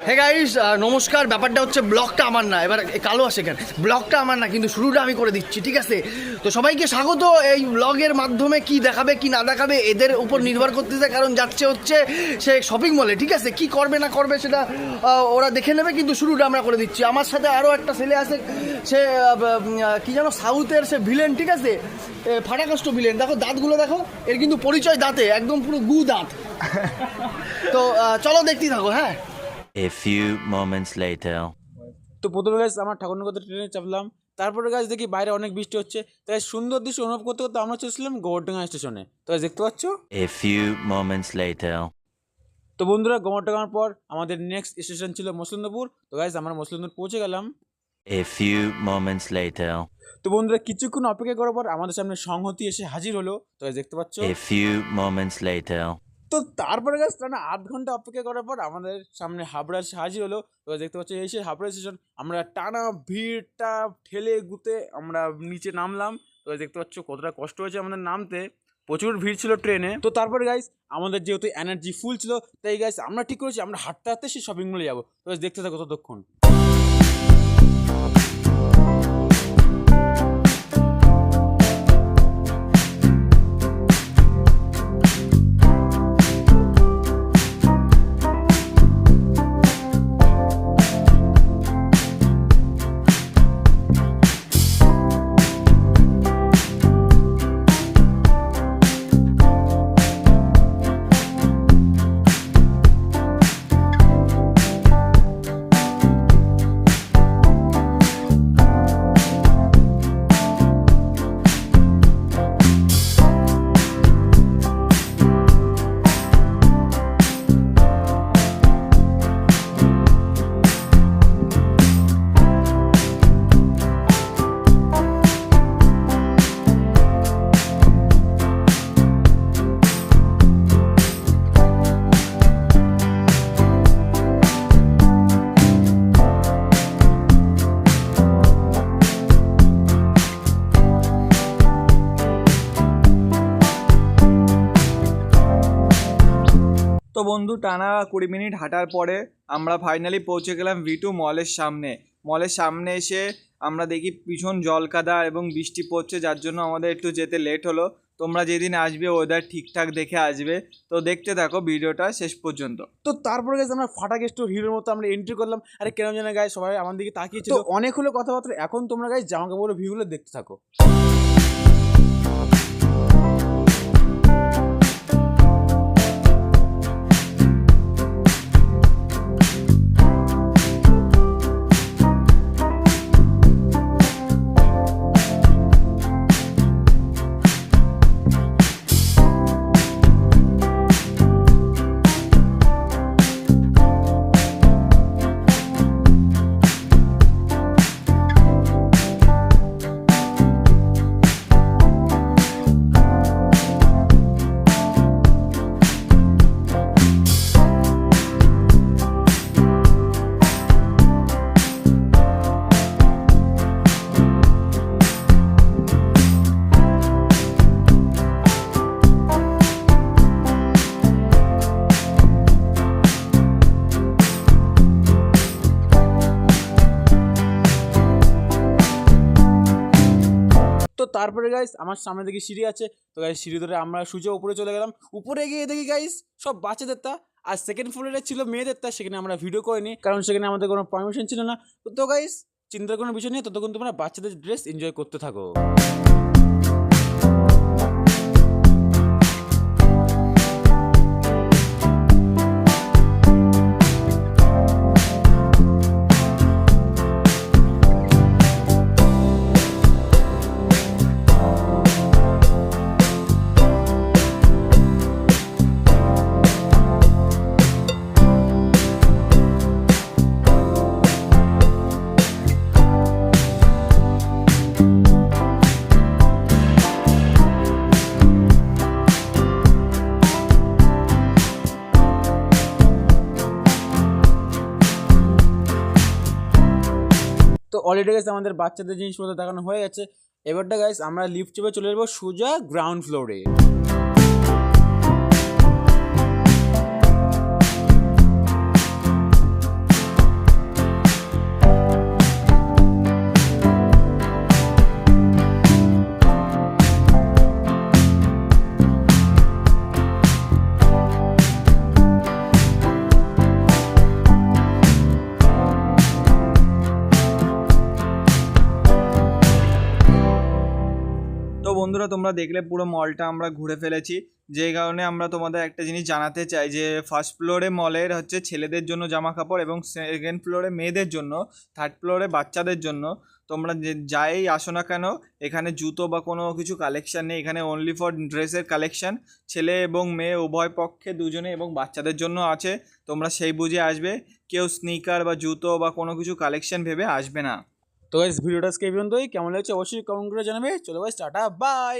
Hey guys, নমস্কার। ব্যাপারটা হচ্ছে ব্লগটা আমার না, এবার কালো আসে কেন, ব্লগটা আমার না, কিন্তু শুরুটা আমি করে দিচ্ছি, ঠিক আছে? তো সবাইকে স্বাগত। এই ব্লগের মাধ্যমে কি দেখাবে কি না দেখাবে এদের উপর নির্ভর করতেছে, কারণ যাচ্ছে হচ্ছে সে শপিং মলে, ঠিক আছে? কি করবে না করবে সেটা ওরা দেখে নেবে, কিন্তু শুরুটা আমরা করে দিচ্ছি। আমার সাথে আরও একটা ছেলে আছে, সে কি যেন সাউথের সে ভিলেন, ঠিক আছে? ফাটাকষ্ট ভিলেন। দেখো দাঁতগুলো দেখো, এর কিন্তু পরিচয় দাঁতে, একদম পুরো গু দাঁত। তো চলো দেখতেই থাকো। হ্যাঁ, A few moments later. তো প্রথমে গাছ আমার ঠাকুরনগর ট্রেনে চাপলাম, তারপরে গাছ দেখি বাইরে অনেক বৃষ্টি হচ্ছে, তাই সুন্দর দৃশ্য অনুভব করতে করতে আমরা চলছিলাম গোবরডাঙ্গা স্টেশনে। তো গাছ দেখতে পাচ্ছ। A few moments later. তো বন্ধুরা, গোবরডাঙ্গার পর আমাদের নেক্সট স্টেশন ছিল মসলিন্দপুর। তো গাছ আমরা মসলিন্দপুর পৌঁছে গেলাম। A few moments later. তো বন্ধুরা, কিছুক্ষণ অপেক্ষা করার পর আমাদের সামনে সংহতি এসে হাজির হলো। তো গাছ দেখতে পাচ্ছ। A few moments later. তো তারপরে গাছ টানা 8 ঘন্টা অপেক্ষা করার পর আমাদের সামনে হাবড়া এসে হাজির হলো। তো দেখতে পাচ্ছি এসে হাবড়া স্টেশন আমরা টানা ভিড়টা ঠেলে গুতে আমরা নিচে নামলাম। তো দেখতে পাচ্ছ কতটা কষ্ট হয়েছে আমাদের নামতে, প্রচুর ভিড় ছিল ট্রেনে। তো তারপরে গাইস আমাদের যেহেতু এনার্জি ফুল ছিল, তাই গাইস আমরা ঠিক করেছি আমরা হাঁটতে হাঁটতে সেই শপিং মলে যাবো। তো দেখতে থাকো ততক্ষণ। তো বন্ধু, টানা 20 মিনিট হাঁটার পরে আমরা ফাইনালি পৌঁছে গেলাম V2 মলের সামনে। মলের সামনে এসে আমরা দেখি ভীষণ জলকাদা এবং বৃষ্টি পড়ছে, যার জন্য আমাদের একটু যেতে লেট হলো। তোমরা যেদিন আসবে ওয়েদার ঠিকঠাক দেখে আসবে। তো দেখতে থাকো ভিডিওটা শেষ পর্যন্ত। তো তারপরে গাইস আমরা ফাটা গেস্টো হিরোর মতো আমরা এন্ট্রি করলাম। আরে কেন জানা গাইস সবাই আমার দিকে তাকিয়েছিল, অনেক হলো কথাবার্তা। এখন তোমরা গাইস জামা কাপড়ের ভিউগুলো দেখতে থাকো। তো তারপরে গাইস আমার সামনে দেখি সিঁড়ি আছে। তো গাইস সিঁড়ি ধরে আমরা সোজা উপরে চলে গেলাম। উপরে গিয়ে দেখি গাইস সব বাচ্চাদের তা, আর সেকেন্ড ফ্লোরে ছিল মেয়েদের তা। সেখানে আমরা ভিডিও করিনি, কারণ সেখানে আমাদের কোনো পারমিশন ছিল না। তো গাইস চিন্তার কোনো বিষয় নেই, ততক্ষণ তোমরা বাচ্চাদের ড্রেস এনজয় করতে থাকো। তো অলরেডি গাইস আমাদের বাচ্চাদের জিনিসপত্র দেখানো হয়ে গেছে। এবারটা গাইস আমরা লিফট চেপে চলে যাবো সোজা গ্রাউন্ড ফ্লোরে। বন্ধুরা, তোমরা দেখলে পুরো মলটা আমরা ঘুরে ফেলেছি, যেই কারণে আমরা তোমাদের একটা জিনিস জানাতে চাই যে ফার্স্ট ফ্লোরে মলের হচ্ছে ছেলেদের জন্য জামা কাপড় এবং সেকেন্ড ফ্লোরে মেয়েদের জন্য, থার্ড ফ্লোরে বাচ্চাদের জন্য। তোমরা যাই আসো না কেন, এখানে জুতো বা কোনো কিছু কালেকশান নেই, এখানে অনলি ফর ড্রেসের কালেকশান, ছেলে এবং মেয়ে উভয় পক্ষে দুজনে এবং বাচ্চাদের জন্য আছে। তোমরা সেই বুঝে আসবে, কেউ স্নিকার বা জুতো বা কোনো কিছু কালেকশান ভেবে আসবে না। তো গাইস ভিডিওটা আজকে এই পর্যন্তই। কেমন লাগছে অবশ্যই কমেন্ট করে জানাবে। চলো গাইস, টাটা বাই।